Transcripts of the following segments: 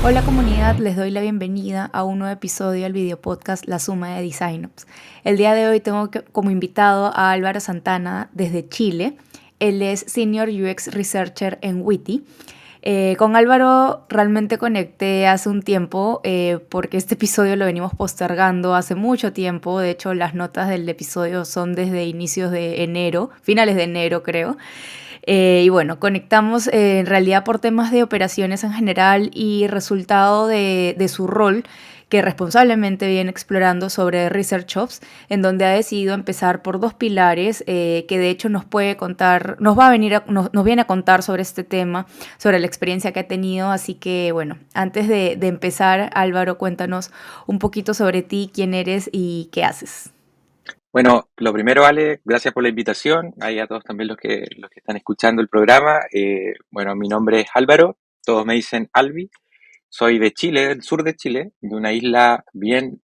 Hola comunidad, les doy la bienvenida a un nuevo episodio del video podcast La Suma de DesignOps. El día de hoy tengo como invitado a Álvaro Santana desde Chile. Él es Senior UX Researcher en Witty. Con Álvaro realmente conecté hace un tiempo porque este episodio lo venimos postergando hace mucho tiempo. De hecho, las notas del episodio son desde inicios de enero, finales de enero creo. Y bueno, conectamos en realidad por temas de operaciones en general y resultado de su rol que responsablemente viene explorando sobre Research Ops, en donde ha decidido empezar por dos pilares que de hecho nos puede contar, nos va a venir nos viene a contar sobre este tema, sobre la experiencia que ha tenido. Así que bueno, antes de empezar, Álvaro, cuéntanos un poquito sobre ti, quién eres y qué haces. Bueno, lo primero, Ale, gracias por la invitación. Ahí a todos también los que están escuchando el programa. Bueno, mi nombre es Álvaro, todos me dicen Albi. Soy de Chile, del sur de Chile, de una isla bien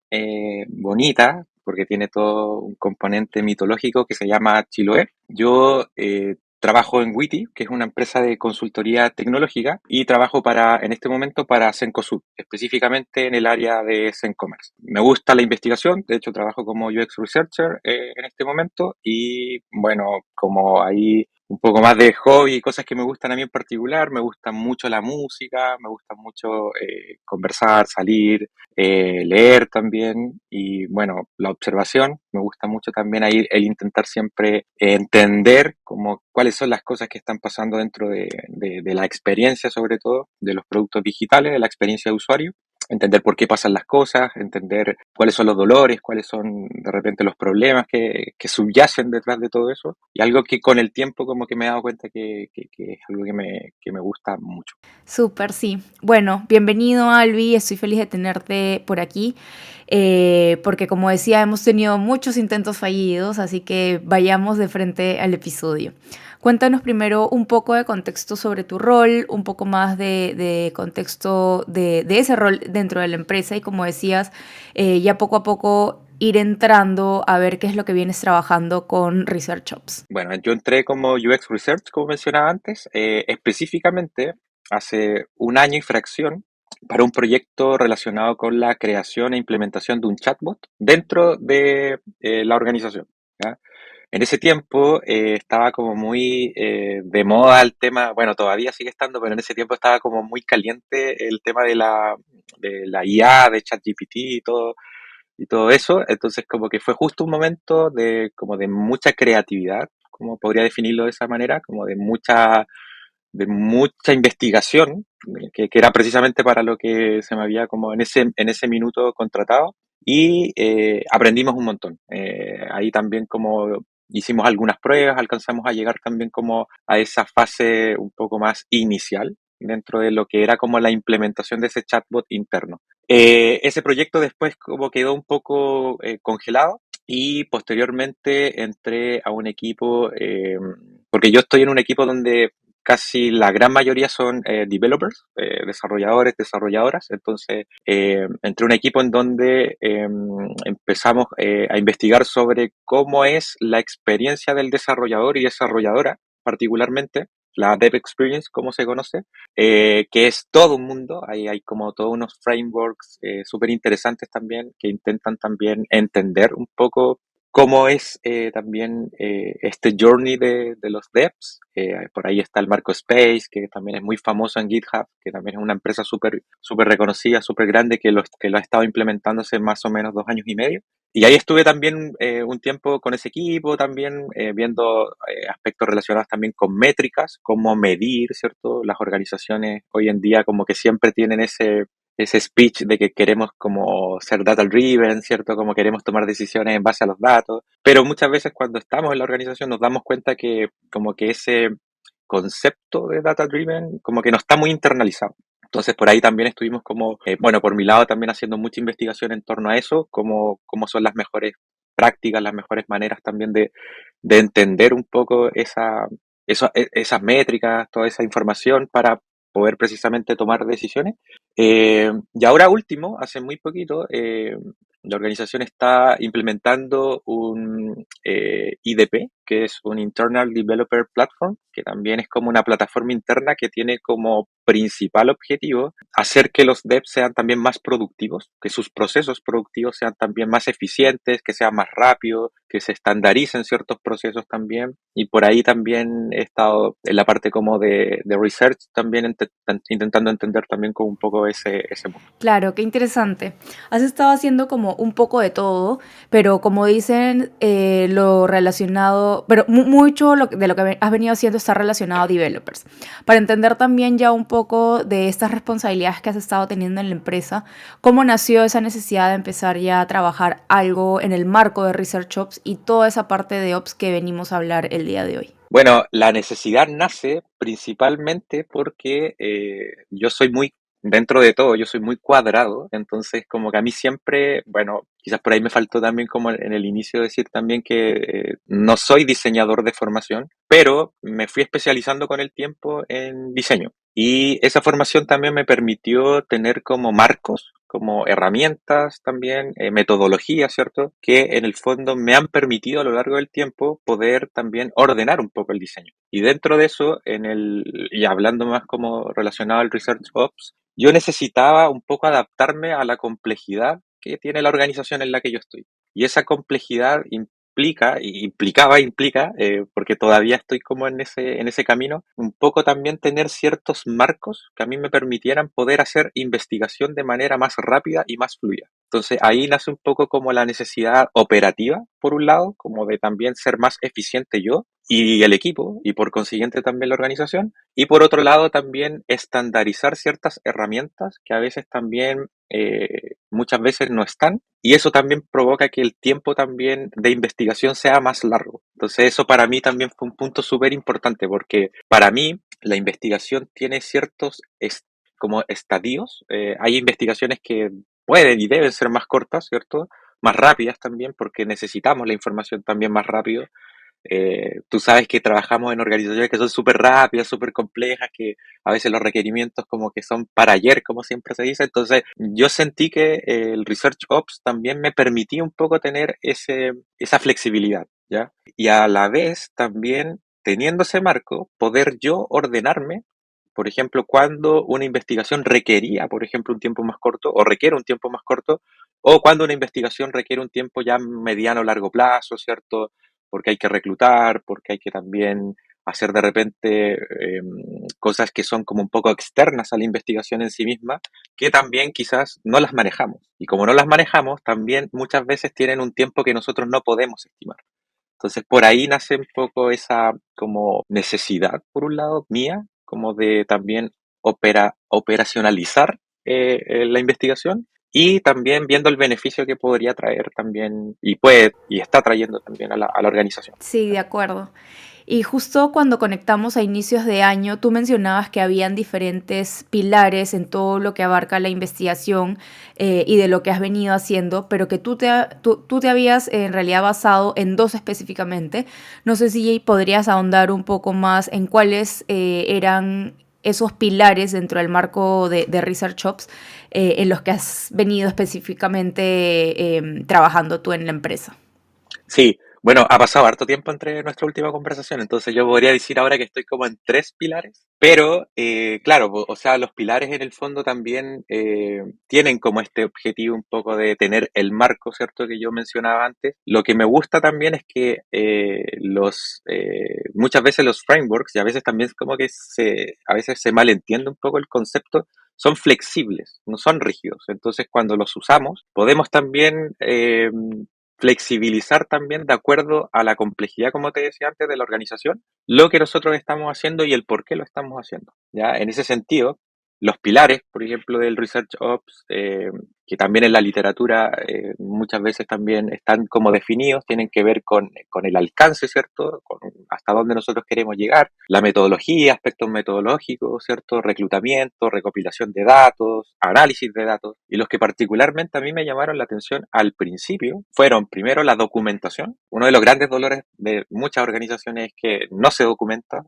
bonita, porque tiene todo un componente mitológico que se llama Chiloé. Yo trabajo en Witty, que es una empresa de consultoría tecnológica, y trabajo en este momento para Cencosud, específicamente en el área de Cencommerce. Me gusta la investigación, de hecho trabajo como UX Researcher en este momento, y bueno, como ahí un poco más de hobby, cosas que me gustan a mí en particular. Me gusta mucho la música, me gusta mucho conversar, salir, leer también y bueno, la observación. Me gusta mucho también ahí el intentar siempre entender como cuáles son las cosas que están pasando dentro de la experiencia, sobre todo, de los productos digitales, de la experiencia de usuario. Entender por qué pasan las cosas, entender cuáles son los dolores, cuáles son de repente los problemas que subyacen detrás de todo eso. Y algo que con el tiempo como que me he dado cuenta que es algo que me gusta mucho. Súper, sí. Bueno, bienvenido, Albi. Estoy feliz de tenerte por aquí, porque como decía, hemos tenido muchos intentos fallidos, así que vayamos de frente al episodio. Cuéntanos primero un poco de contexto sobre tu rol, un poco más de contexto de ese rol dentro de la empresa y como decías, ya poco a poco ir entrando a ver qué es lo que vienes trabajando con Research Ops. Bueno, yo entré como UX Research, como mencionaba antes, específicamente hace un año y fracción para un proyecto relacionado con la creación e implementación de un chatbot dentro de la organización. ¿Ya? En ese tiempo estaba como muy de moda el tema, bueno, todavía sigue estando, pero en ese tiempo estaba como muy caliente el tema de la IA, de ChatGPT y todo eso. Entonces como que fue justo un momento como de mucha creatividad, como podría definirlo de esa manera, como de mucha investigación, que era precisamente para lo que se me había como en ese minuto contratado, y aprendimos un montón. Ahí también como hicimos algunas pruebas, alcanzamos a llegar también como a esa fase un poco más inicial dentro de lo que era como la implementación de ese chatbot interno. Ese proyecto después como quedó un poco congelado y posteriormente entré a un equipo, porque yo estoy en un equipo donde casi la gran mayoría son developers, desarrolladores, desarrolladoras. Entonces, entré a un equipo en donde empezamos a investigar sobre cómo es la experiencia del desarrollador y desarrolladora, particularmente la Dev Experience, como se conoce, que es todo un mundo. Ahí hay como todos unos frameworks súper interesantes también que intentan también entender un poco cómo es también este journey de los devs. Por ahí está el Marco Space, que también es muy famoso en GitHub, que también es una empresa súper súper reconocida, súper grande, que lo ha estado implementando hace más o menos 2 años y medio. Y ahí estuve también un tiempo con ese equipo, también viendo aspectos relacionados también con métricas, cómo medir, ¿cierto? Las organizaciones hoy en día como que siempre tienen ese speech de que queremos como ser data driven, ¿cierto? Como queremos tomar decisiones en base a los datos, pero muchas veces cuando estamos en la organización nos damos cuenta que como que ese concepto de data driven como que no está muy internalizado. Entonces por ahí también estuvimos como, bueno, por mi lado también haciendo mucha investigación en torno a eso, cómo son las mejores prácticas, las mejores maneras también de entender un poco esas métricas, toda esa información para poder precisamente tomar decisiones. Y ahora último, hace muy poquito, la organización está implementando un IDP, que es un Internal Developer Platform, que también es como una plataforma interna que tiene como principal objetivo hacer que los devs sean también más productivos, que sus procesos productivos sean también más eficientes, que sean más rápidos, que se estandaricen ciertos procesos también. Y por ahí también he estado en la parte como de research, también intentando entender también como un poco ese mundo. Claro, qué interesante. Has estado haciendo como un poco de todo, pero como dicen, lo relacionado, pero mucho de lo que has venido haciendo está relacionado a developers. Para entender también ya un poco de estas responsabilidades que has estado teniendo en la empresa, ¿cómo nació esa necesidad de empezar ya a trabajar algo en el marco de Research Ops y toda esa parte de Ops que venimos a hablar el día de hoy? Bueno, la necesidad nace principalmente porque yo soy muy, dentro de todo, yo soy muy cuadrado, entonces como que a mí siempre, bueno, quizás por ahí me faltó también como en el inicio decir también que no soy diseñador de formación, pero me fui especializando con el tiempo en diseño. Y esa formación también me permitió tener como marcos, como herramientas también, metodologías, ¿cierto? Que en el fondo me han permitido a lo largo del tiempo poder también ordenar un poco el diseño. Y dentro de eso, y hablando más como relacionado al Research Ops, yo necesitaba un poco adaptarme a la complejidad que tiene la organización en la que yo estoy. Y esa complejidad implica, porque todavía estoy como en ese camino, un poco también tener ciertos marcos que a mí me permitieran poder hacer investigación de manera más rápida y más fluida. Entonces ahí nace un poco como la necesidad operativa, por un lado, como de también ser más eficiente yo y el equipo, y por consiguiente también la organización, y por otro lado también estandarizar ciertas herramientas que a veces también muchas veces no están, y eso también provoca que el tiempo también de investigación sea más largo. Entonces eso para mí también fue un punto súper importante, porque para mí la investigación tiene ciertos como estadios. Hay investigaciones que pueden y deben ser más cortas, ¿cierto? Más rápidas también, porque necesitamos la información también más rápido. Tú sabes que trabajamos en organizaciones que son súper rápidas, súper complejas, que a veces los requerimientos como que son para ayer, como siempre se dice. Entonces, yo sentí que el Research Ops también me permitía un poco tener esa flexibilidad, ¿ya? Y a la vez también, teniendo ese marco, poder yo ordenarme, por ejemplo, cuando una investigación requería, por ejemplo, un tiempo más corto, o requiere un tiempo más corto, o cuando una investigación requiere un tiempo ya mediano o largo plazo, ¿cierto? Porque hay que reclutar, porque hay que también hacer de repente cosas que son como un poco externas a la investigación en sí misma, que también quizás no las manejamos. Y como no las manejamos, también muchas veces tienen un tiempo que nosotros no podemos estimar. Entonces, por ahí nace un poco esa como necesidad, por un lado, mía, como de también operacionalizar la investigación y también viendo el beneficio que podría traer también y está trayendo también a a la organización. Sí, de acuerdo. Y justo cuando conectamos a inicios de año, tú mencionabas que habían diferentes pilares en todo lo que abarca la investigación y de lo que has venido haciendo, pero que tú te habías en realidad basado en dos específicamente. No sé si podrías ahondar un poco más en cuáles eran esos pilares dentro del marco de Research Ops en los que has venido específicamente trabajando tú en la empresa. Sí, bueno, ha pasado harto tiempo entre nuestra última conversación, entonces yo podría decir ahora que estoy como en tres pilares, pero claro, o sea, los pilares en el fondo también tienen como este objetivo un poco de tener el marco, ¿cierto? Que yo mencionaba antes. Lo que me gusta también es que muchas veces los frameworks, y a veces también es como que a veces se malentiende un poco el concepto, son flexibles, no son rígidos. Entonces, cuando los usamos, podemos también flexibilizar también de acuerdo a la complejidad, como te decía antes, de la organización, lo que nosotros estamos haciendo y el por qué lo estamos haciendo. ¿Ya? En ese sentido, los pilares, por ejemplo, del Research Ops, que también en la literatura muchas veces también están como definidos, tienen que ver con el alcance, ¿cierto? Con hasta dónde nosotros queremos llegar, la metodología, aspectos metodológicos, ¿cierto? Reclutamiento, recopilación de datos, análisis de datos. Y los que particularmente a mí me llamaron la atención al principio fueron primero la documentación. Uno de los grandes dolores de muchas organizaciones es que no se documenta,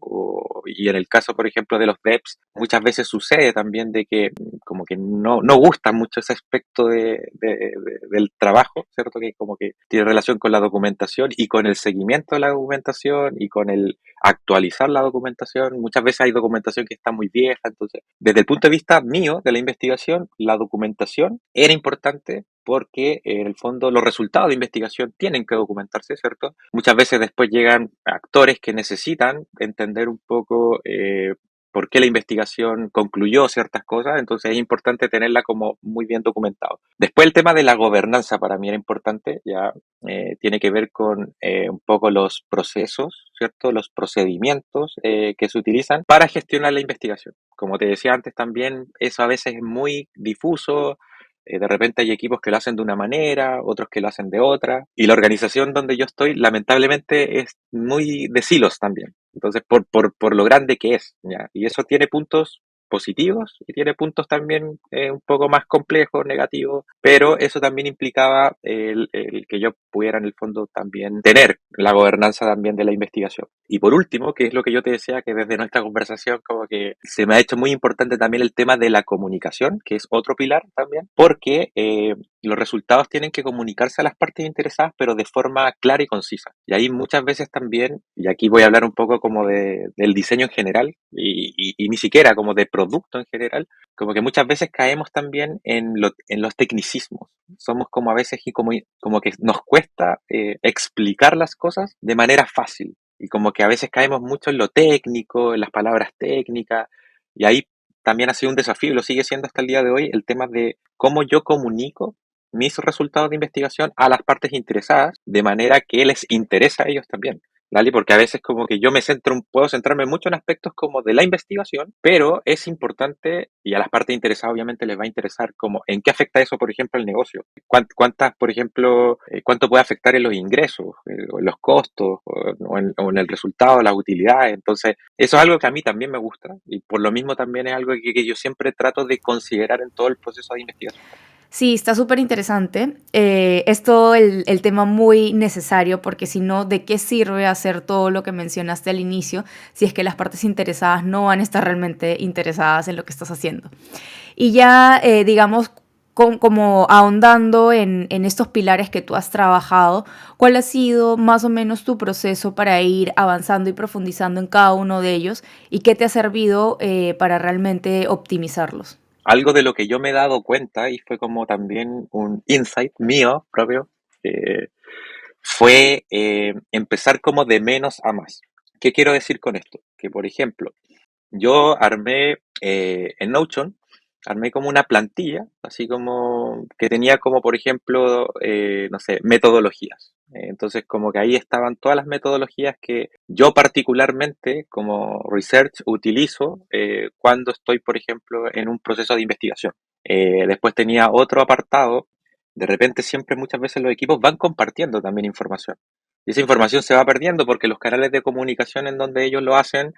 y en el caso, por ejemplo, de los devs, muchas veces sucede también de que como que no gusta mucho ese aspecto del trabajo, ¿cierto? Que como que tiene relación con la documentación y con el seguimiento de la documentación y con el actualizar la documentación. Muchas veces hay documentación que está muy vieja, entonces, desde el punto de vista mío, de la investigación, la documentación era importante porque en el fondo los resultados de investigación tienen que documentarse, ¿cierto? Muchas veces después llegan actores que necesitan entender un poco por qué la investigación concluyó ciertas cosas, entonces es importante tenerla como muy bien documentado. Después el tema de la gobernanza para mí era importante, ya tiene que ver con un poco los procesos, ¿cierto? Los procedimientos que se utilizan para gestionar la investigación. Como te decía antes también, eso a veces es muy difuso. De repente hay equipos que lo hacen de una manera, otros que lo hacen de otra. Y la organización donde yo estoy, lamentablemente, es muy de silos también. Entonces, por lo grande que es, ¿ya? Y eso tiene puntos positivos y tiene puntos también un poco más complejos, negativos, pero eso también implicaba el que yo pudiera en el fondo también tener la gobernanza también de la investigación. Y por último, que es lo que yo te decía, que desde nuestra conversación como que se me ha hecho muy importante también el tema de la comunicación, que es otro pilar también, porque los resultados tienen que comunicarse a las partes interesadas, pero de forma clara y concisa. Y ahí muchas veces también, y aquí voy a hablar un poco como del diseño en general, y ni siquiera como de producto en general, como que muchas veces caemos también en los tecnicismos. Somos como a veces y como que nos cuesta explicar las cosas de manera fácil. Y como que a veces caemos mucho en lo técnico, en las palabras técnicas, y ahí también ha sido un desafío, y lo sigue siendo hasta el día de hoy, el tema de cómo yo comunico mis resultados de investigación a las partes interesadas, de manera que les interesa a ellos también. ¿Vale? Porque a veces como que yo puedo centrarme mucho en aspectos como de la investigación, pero es importante, y a las partes interesadas obviamente les va a interesar como en qué afecta eso, por ejemplo, al negocio. ¿Cuántas, por ejemplo, cuánto puede afectar en los ingresos, o en los costos, o en el resultado, las utilidades? Entonces, eso es algo que a mí también me gusta, y por lo mismo también es algo que yo siempre trato de considerar en todo el proceso de investigación. Sí, está súper interesante. Es todo el tema muy necesario porque si no, ¿de qué sirve hacer todo lo que mencionaste al inicio si es que las partes interesadas no van a estar realmente interesadas en lo que estás haciendo? Y ya, digamos, como ahondando en estos pilares que tú has trabajado, ¿cuál ha sido más o menos tu proceso para ir avanzando y profundizando en cada uno de ellos y qué te ha servido para realmente optimizarlos? Algo de lo que yo me he dado cuenta, y fue como también un insight mío propio, eh, fue empezar como de menos a más. ¿Qué quiero decir con esto? Que, por ejemplo, yo armé en Notion, armé como una plantilla, así como que tenía como, por ejemplo, no sé, metodologías. Entonces, como que ahí estaban todas las metodologías que yo particularmente como research utilizo cuando estoy, por ejemplo, en un proceso de investigación. Después tenía otro apartado. De repente siempre muchas veces los equipos van compartiendo también información. Y esa información se va perdiendo porque los canales de comunicación en donde ellos lo hacen,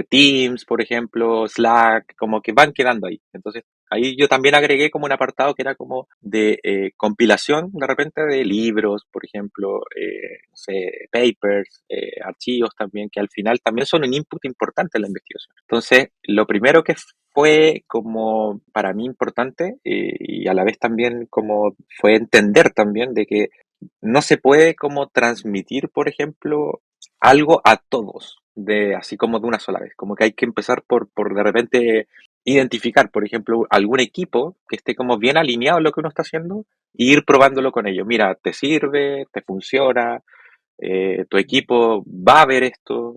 Teams, por ejemplo, Slack, como que van quedando ahí. Entonces, ahí yo también agregué como un apartado que era como de compilación, de repente, de libros, por ejemplo, no sé, papers, archivos también, que al final también son un input importante en la investigación. Entonces, lo primero que fue como para mí importante y a la vez también como fue entender también de que no se puede como transmitir, por ejemplo, algo a todos, así como de una sola vez. Como que hay que empezar por de repente identificar, por ejemplo, algún equipo que esté como bien alineado en lo que uno está haciendo e ir probándolo con ellos. Mira, te sirve, te funciona, tu equipo va a ver esto,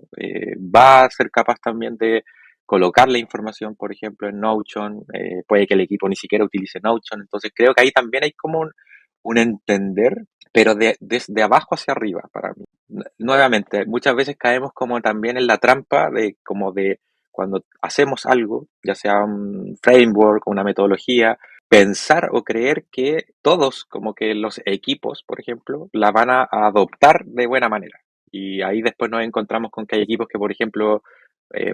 va a ser capaz también de colocar la información, por ejemplo, en Notion, puede que el equipo ni siquiera utilice Notion, entonces creo que ahí también hay como un entender, pero desde abajo hacia arriba para mí. Nuevamente, muchas veces caemos como también en la trampa de como de cuando hacemos algo, ya sea un framework, una metodología, pensar o creer que todos, como que los equipos, por ejemplo, la van a adoptar de buena manera. y ahí después nos encontramos con que hay equipos que, por ejemplo,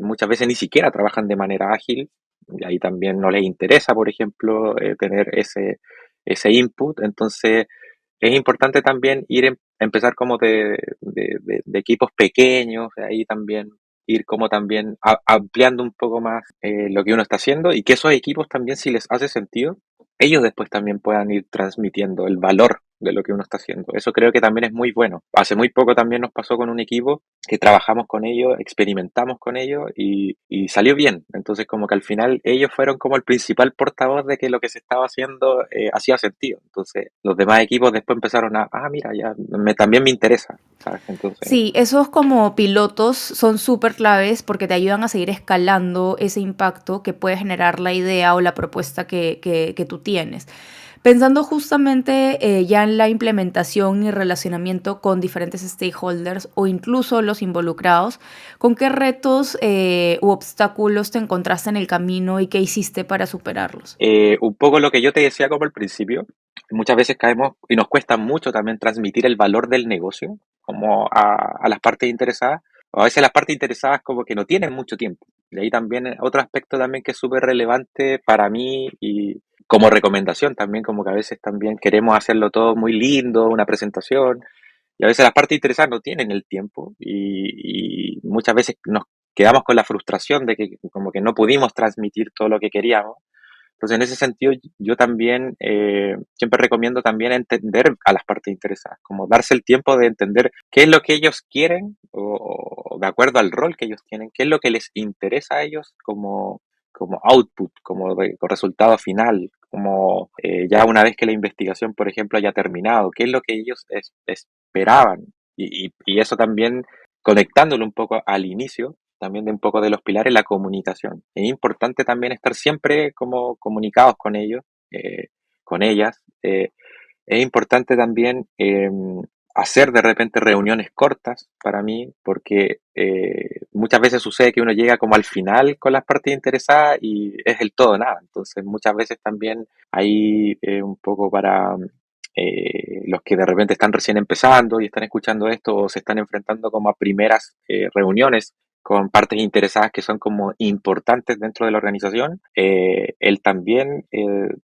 muchas veces ni siquiera trabajan de manera ágil, y ahí también no les interesa, por ejemplo, tener ese input. Entonces, es importante también empezar como de equipos pequeños, ahí también ir como también ampliando un poco más lo que uno está haciendo, y que esos equipos también, si les hace sentido, ellos después también puedan ir transmitiendo el valor de lo que uno está haciendo. Eso creo que también es muy bueno. Hace muy poco también nos pasó con un equipo que trabajamos con ellos, experimentamos con ellos y salió bien. Entonces, como que al final ellos fueron como el principal portavoz de que lo que se estaba haciendo hacía sentido. Entonces, los demás equipos después empezaron mira, ya también me interesa, ¿sabes? Entonces, Sí, esos como pilotos son súper claves porque te ayudan a seguir escalando ese impacto que puede generar la idea o la propuesta que tú tienes. Pensando justamente ya en la implementación y relacionamiento con diferentes stakeholders o incluso los involucrados, ¿con qué retos u obstáculos te encontraste en el camino y qué hiciste para superarlos? un poco lo que yo te decía como al principio, muchas veces caemos y nos cuesta mucho también transmitir el valor del negocio como a las partes interesadas. O a veces las partes interesadas como que no tienen mucho tiempo. Y ahí también otro aspecto también que es súper relevante para mí y como recomendación también, como que a veces también queremos hacerlo todo muy lindo, una presentación, y a veces las partes interesadas no tienen el tiempo y muchas veces nos quedamos con la frustración de que como que no pudimos transmitir todo lo que queríamos. Entonces, en ese sentido, yo también siempre recomiendo también entender a las partes interesadas, como darse el tiempo de entender qué es lo que ellos quieren o de acuerdo al rol que ellos tienen, qué es lo que les interesa a ellos como output, como resultado final, como ya una vez que la investigación, por ejemplo, haya terminado, qué es lo que ellos esperaban. Y eso también conectándolo un poco al inicio, también de un poco de los pilares, la comunicación. Es importante también estar siempre como comunicados con ellos, con ellas. Es importante también hacer de repente reuniones cortas para mí, porque muchas veces sucede que uno llega como al final con las partes interesadas y es el todo nada. Entonces muchas veces también hay un poco para los que de repente están recién empezando y están escuchando esto o se están enfrentando como a primeras reuniones con partes interesadas que son como importantes dentro de la organización, el también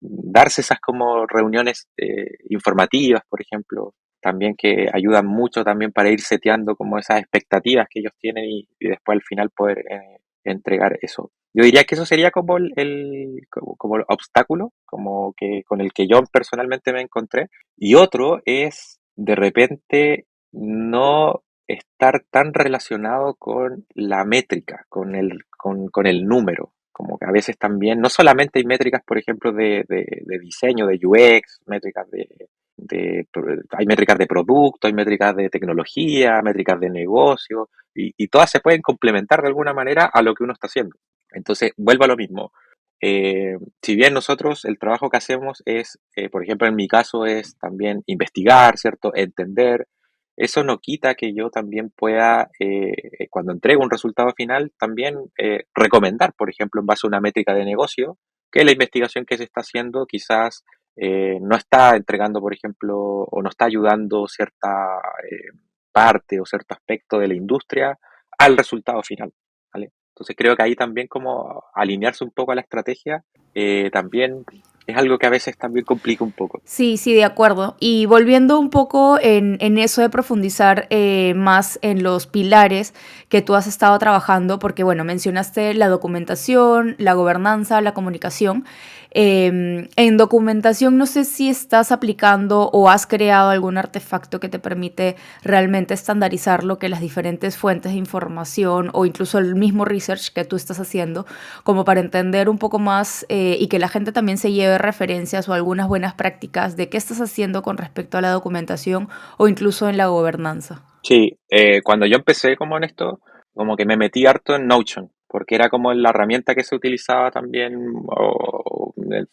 darse esas como reuniones informativas, por ejemplo, también que ayudan mucho también para ir seteando como esas expectativas que ellos tienen y después al final poder entregar eso. Yo diría que eso sería como como el obstáculo, como que con el que yo personalmente me encontré. Y otro es de repente no estar tan relacionado con la métrica, con el número. Como que a veces también, no solamente hay métricas, por ejemplo, de diseño, de UX, métricas hay métricas de producto, hay métricas de tecnología, métricas de negocio, y todas se pueden complementar de alguna manera a lo que uno está haciendo. Entonces, vuelvo a lo mismo. Si bien nosotros el trabajo que hacemos es, por ejemplo, en mi caso es también investigar, ¿cierto? Entender. Eso no quita que yo también pueda, cuando entrego un resultado final, también recomendar, por ejemplo, en base a una métrica de negocio, que la investigación que se está haciendo quizás no está entregando, por ejemplo, o no está ayudando cierta parte o cierto aspecto de la industria al resultado final, ¿vale? Entonces creo que ahí también como alinearse un poco a la estrategia también es algo que a veces también complica un poco. Sí, sí, de acuerdo. Y volviendo un poco en eso de profundizar más en los pilares que tú has estado trabajando, porque bueno, mencionaste la documentación, la gobernanza, la comunicación. En documentación no sé si estás aplicando o has creado algún artefacto que te permite realmente estandarizar lo que las diferentes fuentes de información o incluso el mismo research que tú estás haciendo, como para entender un poco más y que la gente también se lleve referencias o algunas buenas prácticas de qué estás haciendo con respecto a la documentación o incluso en la gobernanza. Sí, cuando yo empecé como en esto, como que me metí harto en Notion, porque era como la herramienta que se utilizaba también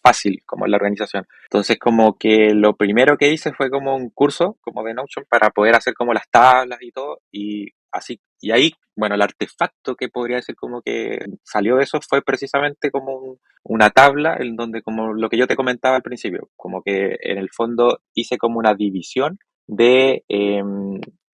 fácil como en la organización. Entonces como que lo primero que hice fue como un curso como de Notion para poder hacer como las tablas y todo y así. Y ahí, bueno, el artefacto que podría decir como que salió de eso fue precisamente como una tabla en donde como lo que yo te comentaba al principio, como que en el fondo hice como una división de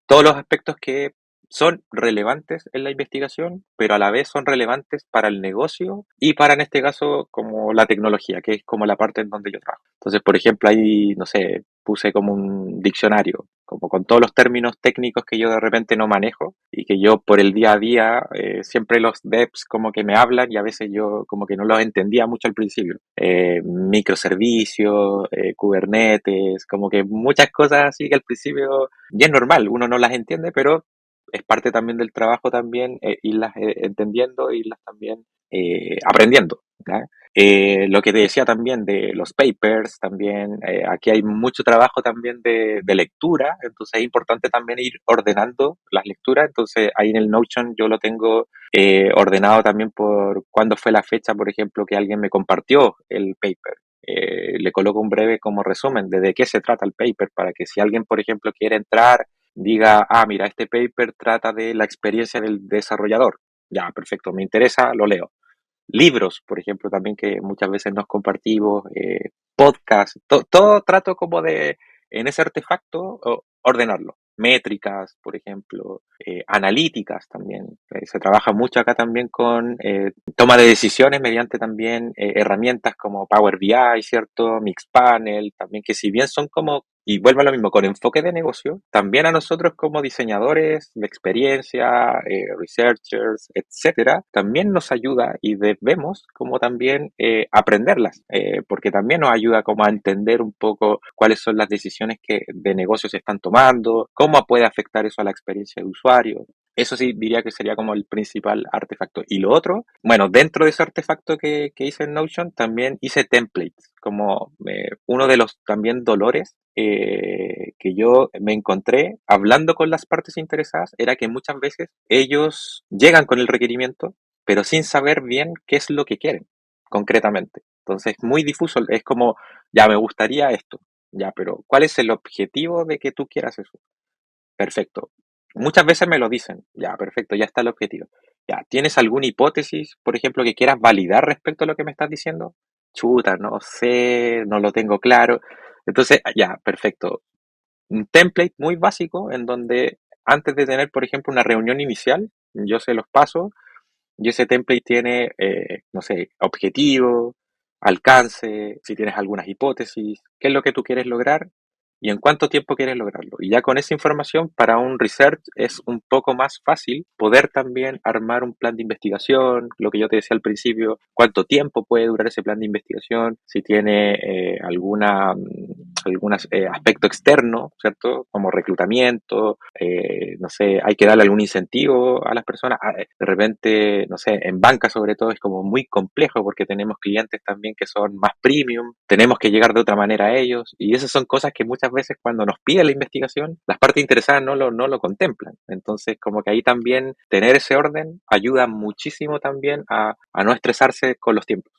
todos los aspectos que son relevantes en la investigación, pero a la vez son relevantes para el negocio y para, en este caso, como la tecnología, que es como la parte en donde yo trabajo. Entonces, por ejemplo, ahí, no sé, puse como un diccionario, como con todos los términos técnicos que yo de repente no manejo y que yo por el día a día, siempre los devs como que me hablan y a veces yo como que no los entendía mucho al principio. Microservicios, Kubernetes, como que muchas cosas así que al principio, y es normal, uno no las entiende, pero es parte también del trabajo también, irlas entendiendo, irlas también aprendiendo. ¿Ya? Lo que te decía también de los papers, también aquí hay mucho trabajo también de lectura, entonces es importante también ir ordenando las lecturas, entonces ahí en el Notion yo lo tengo ordenado también por cuándo fue la fecha, por ejemplo, que alguien me compartió el paper. Le coloco un breve como resumen de qué se trata el paper para que si alguien, por ejemplo, quiere entrar, diga, ah, mira, este paper trata de la experiencia del desarrollador. Ya, perfecto, me interesa, lo leo. Libros, por ejemplo, también que muchas veces nos compartimos, podcasts, todo trato como de, en ese artefacto, ordenarlo. Métricas, por ejemplo, analíticas también. Se trabaja mucho acá también con toma de decisiones mediante también herramientas como Power BI, ¿cierto? Mixpanel, también que si bien son como, y vuelvo a lo mismo, con enfoque de negocio, también a nosotros como diseñadores de experiencia, researchers, etcétera, también nos ayuda y debemos como también aprenderlas, porque también nos ayuda como a entender un poco cuáles son las decisiones que de negocio se están tomando, cómo puede afectar eso a la experiencia de usuario. Eso sí diría que sería como el principal artefacto. Y lo otro, bueno, dentro de ese artefacto que hice en Notion, también hice templates, como uno de los también dolores que yo me encontré hablando con las partes interesadas era que muchas veces ellos llegan con el requerimiento, pero sin saber bien qué es lo que quieren concretamente. Entonces, muy difuso, es como, ya me gustaría esto, ya, pero ¿cuál es el objetivo de que tú quieras eso? Perfecto. Muchas veces me lo dicen, ya, perfecto, ya está el objetivo. Ya, ¿tienes alguna hipótesis, por ejemplo, que quieras validar respecto a lo que me estás diciendo? Chuta, no sé, no lo tengo claro. Entonces, ya, perfecto. Un template muy básico en donde antes de tener, por ejemplo, una reunión inicial, yo se los paso y ese template tiene, no sé, objetivo, alcance, si tienes algunas hipótesis, qué es lo que tú quieres lograr y en cuánto tiempo quieres lograrlo. Y ya con esa información, para un research es un poco más fácil poder también armar un plan de investigación, lo que yo te decía al principio, cuánto tiempo puede durar ese plan de investigación, si tiene algún aspecto externo, ¿cierto? Como reclutamiento, no sé, hay que darle algún incentivo a las personas. De repente, no sé, en banca sobre todo es como muy complejo porque tenemos clientes también que son más premium, tenemos que llegar de otra manera a ellos y esas son cosas que muchas veces cuando nos pide la investigación, las partes interesadas no lo contemplan. Entonces, como que ahí también tener ese orden ayuda muchísimo también a no estresarse con los tiempos.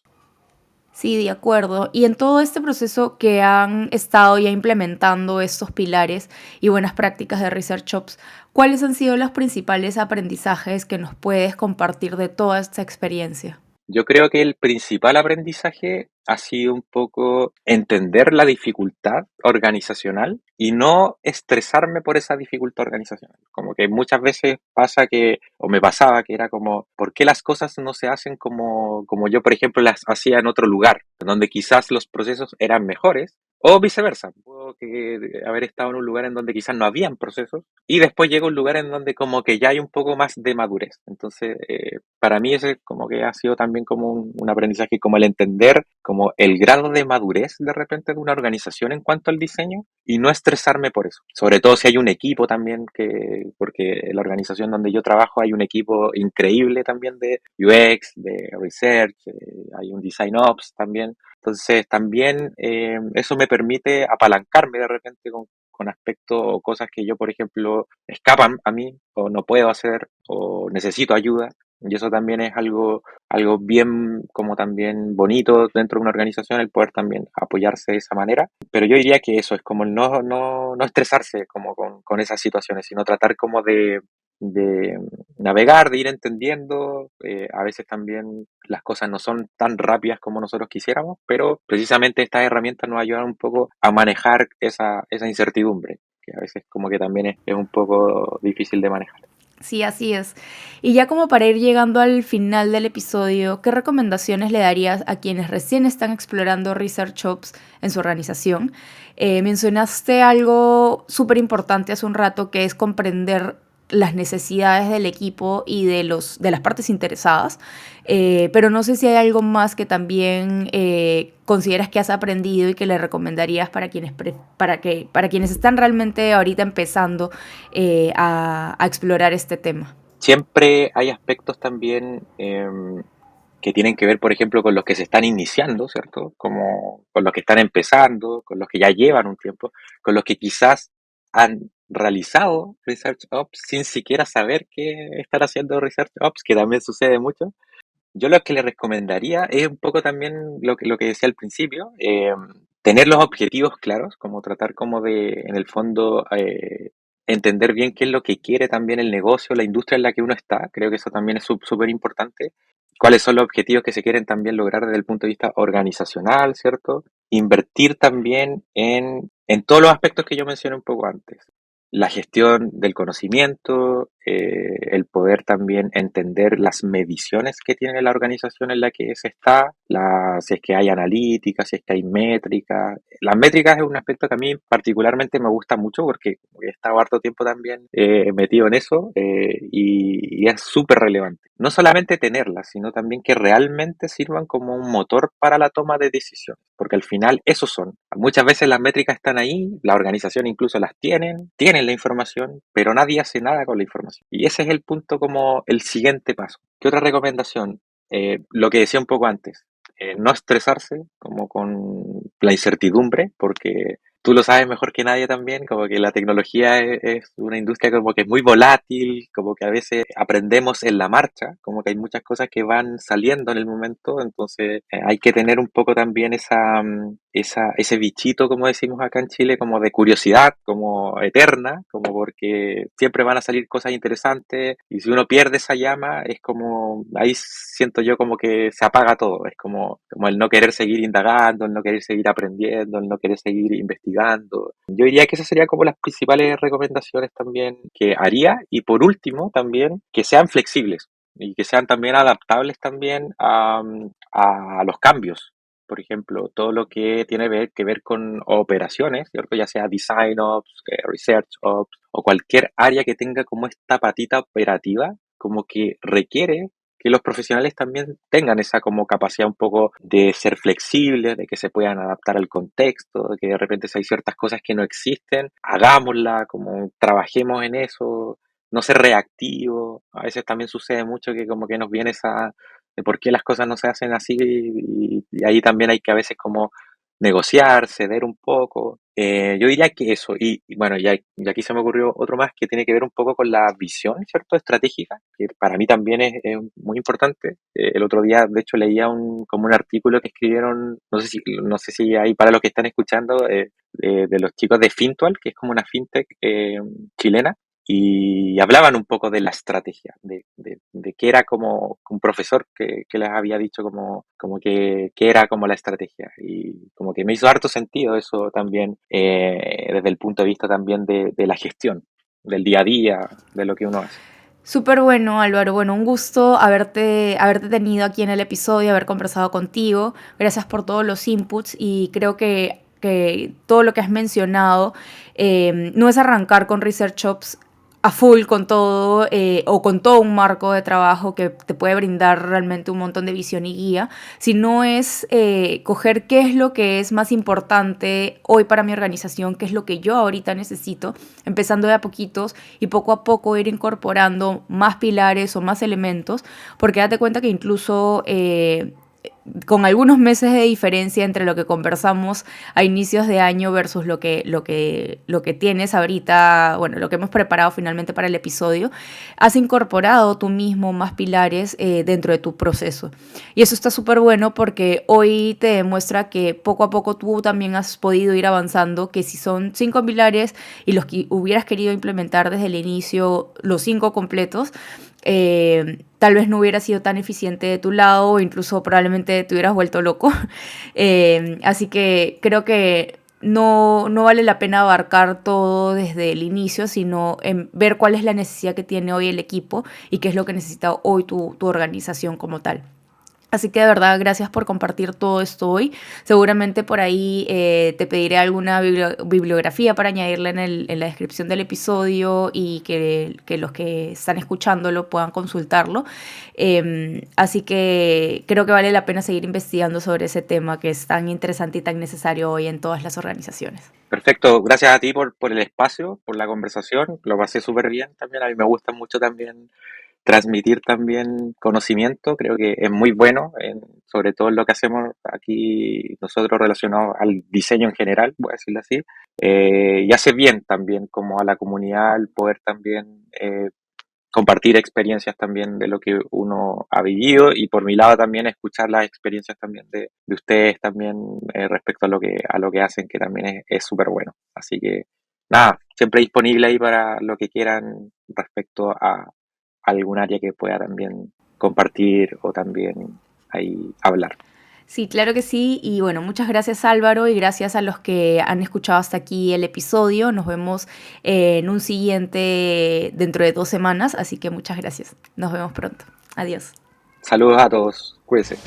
Sí, de acuerdo. Y en todo este proceso que han estado ya implementando estos pilares y buenas prácticas de Research Ops, ¿cuáles han sido los principales aprendizajes que nos puedes compartir de toda esta experiencia? Yo creo que el principal aprendizaje ha sido un poco entender la dificultad organizacional y no estresarme por esa dificultad organizacional. Como que muchas veces pasa que, o me pasaba que era como, ¿por qué las cosas no se hacen como yo, por ejemplo, las hacía en otro lugar, donde quizás los procesos eran mejores? O viceversa, puedo haber estado en un lugar en donde quizás no habían procesos y después llego a un lugar en donde como que ya hay un poco más de madurez. Entonces, para mí ese como que ha sido también como un aprendizaje, como el entender como el grado de madurez de repente de una organización en cuanto al diseño y no estresarme por eso. Sobre todo si hay un equipo también, porque en la organización donde yo trabajo hay un equipo increíble también de UX, de Research, hay un Design Ops también. Entonces también eso me permite apalancarme de repente con aspectos o cosas que yo, por ejemplo, escapan a mí o no puedo hacer o necesito ayuda. Y eso también es algo bien como también bonito dentro de una organización, el poder también apoyarse de esa manera. Pero yo diría que eso es como el no estresarse como con esas situaciones, sino tratar como de navegar, de ir entendiendo. A veces también las cosas no son tan rápidas como nosotros quisiéramos, pero precisamente estas herramientas nos ayudan un poco a manejar esa incertidumbre, que a veces como que también es un poco difícil de manejar. Sí, así es. Y ya como para ir llegando al final del episodio, ¿qué recomendaciones le darías a quienes recién están explorando Research Ops en su organización? Mencionaste algo súper importante hace un rato, que es comprender las necesidades del equipo y de las partes interesadas, pero no sé si hay algo más que también consideras que has aprendido y que le recomendarías para para quienes están realmente ahorita empezando a explorar este tema. Siempre hay aspectos también que tienen que ver, por ejemplo, con los que se están iniciando, ¿cierto? Como con los que están empezando, con los que ya llevan un tiempo, con los que quizás han realizado Research Ops sin siquiera saber que están haciendo Research Ops, que también sucede mucho. Yo lo que le recomendaría es un poco también lo que decía al principio, tener los objetivos claros, como tratar como de, en el fondo, entender bien qué es lo que quiere también el negocio, la industria en la que uno está. Creo que eso también es súper importante. Cuáles son los objetivos que se quieren también lograr desde el punto de vista organizacional, ¿cierto? Invertir también en todos los aspectos que yo mencioné un poco antes. La gestión del conocimiento, el poder también entender las mediciones que tiene la organización en la que se está, si es que hay analítica, si es que hay métricas. Las métricas es un aspecto que a mí particularmente me gusta mucho porque he estado harto tiempo también metido en eso y es súper relevante. No solamente tenerlas, sino también que realmente sirvan como un motor para la toma de decisiones, porque al final esos son. Muchas veces las métricas están ahí, la organización incluso las tienen la información, pero nadie hace nada con la información. Y ese es el punto como el siguiente paso. ¿Qué otra recomendación? Lo que decía un poco antes, no estresarse como con la incertidumbre, porque tú lo sabes mejor que nadie también, como que la tecnología es una industria como que es muy volátil, como que a veces aprendemos en la marcha, como que hay muchas cosas que van saliendo en el momento, entonces hay que tener un poco también ese bichito, como decimos acá en Chile, como de curiosidad, como eterna, como porque siempre van a salir cosas interesantes y si uno pierde esa llama es como, ahí siento yo como que se apaga todo, es como el no querer seguir indagando, el no querer seguir aprendiendo, el no querer seguir investigando. Yo diría que esas serían como las principales recomendaciones también que haría y por último también que sean flexibles y que sean también adaptables también a los cambios. Por ejemplo, todo lo que tiene que ver con operaciones, ¿cierto? Ya sea Design Ops, Research Ops o cualquier área que tenga como esta patita operativa, como que requiere que los profesionales también tengan esa como capacidad un poco de ser flexibles, de que se puedan adaptar al contexto, de que de repente si hay ciertas cosas que no existen, hagámosla, como trabajemos en eso, no ser reactivo. A veces también sucede mucho que como que nos viene esa de por qué las cosas no se hacen así y ahí también hay que a veces como negociar, ceder un poco. Yo diría que eso, y bueno, ya aquí se me ocurrió otro más que tiene que ver un poco con la visión, ¿cierto? Estratégica, que para mí también es muy importante. El otro día, de hecho, leía como un artículo que escribieron, no sé si hay para los que están escuchando, de los chicos de Fintual, que es como una fintech chilena, y hablaban un poco de la estrategia, de qué era como un profesor que les había dicho como que era como la estrategia. Y como que me hizo harto sentido eso también, desde el punto de vista también de la gestión, del día a día, de lo que uno hace. Súper bueno, Álvaro. Bueno, un gusto haberte tenido aquí en el episodio, haber conversado contigo. Gracias por todos los inputs y creo que todo lo que has mencionado no es arrancar con Research Ops a full con todo o con todo un marco de trabajo que te puede brindar realmente un montón de visión y guía, sino es coger qué es lo que es más importante hoy para mi organización, qué es lo que yo ahorita necesito, empezando de a poquitos y poco a poco ir incorporando más pilares o más elementos, porque date cuenta que incluso con algunos meses de diferencia entre lo que conversamos a inicios de año versus lo que tienes ahorita, bueno, lo que hemos preparado finalmente para el episodio, has incorporado tú mismo más pilares dentro de tu proceso. Y eso está súper bueno porque hoy te demuestra que poco a poco tú también has podido ir avanzando, que si son 5 pilares y los que hubieras querido implementar desde el inicio, los 5 completos, tal vez no hubiera sido tan eficiente de tu lado o incluso probablemente te hubieras vuelto loco. Así que creo que no vale la pena abarcar todo desde el inicio, sino en ver cuál es la necesidad que tiene hoy el equipo y qué es lo que necesita hoy tu organización como tal. Así que de verdad, gracias por compartir todo esto hoy. Seguramente por ahí te pediré alguna bibliografía para añadirla en la descripción del episodio y que los que están escuchándolo puedan consultarlo. Así que creo que vale la pena seguir investigando sobre ese tema que es tan interesante y tan necesario hoy en todas las organizaciones. Perfecto, gracias a ti por el espacio, por la conversación, lo pasé súper bien también, a mí me gusta mucho también transmitir también conocimiento, creo que es muy bueno, sobre todo en lo que hacemos aquí nosotros relacionados al diseño en general, voy a decirlo así, y hace bien también como a la comunidad el poder también compartir experiencias también de lo que uno ha vivido y por mi lado también escuchar las experiencias también de ustedes también respecto a lo que hacen, que también es súper bueno. Así que nada, siempre disponible ahí para lo que quieran respecto a algún área que pueda también compartir o también ahí hablar. Sí, claro que sí. Y bueno, muchas gracias Álvaro y gracias a los que han escuchado hasta aquí el episodio. Nos vemos en un siguiente dentro de 2 semanas, así que muchas gracias. Nos vemos pronto. Adiós. Saludos a todos, cuídense.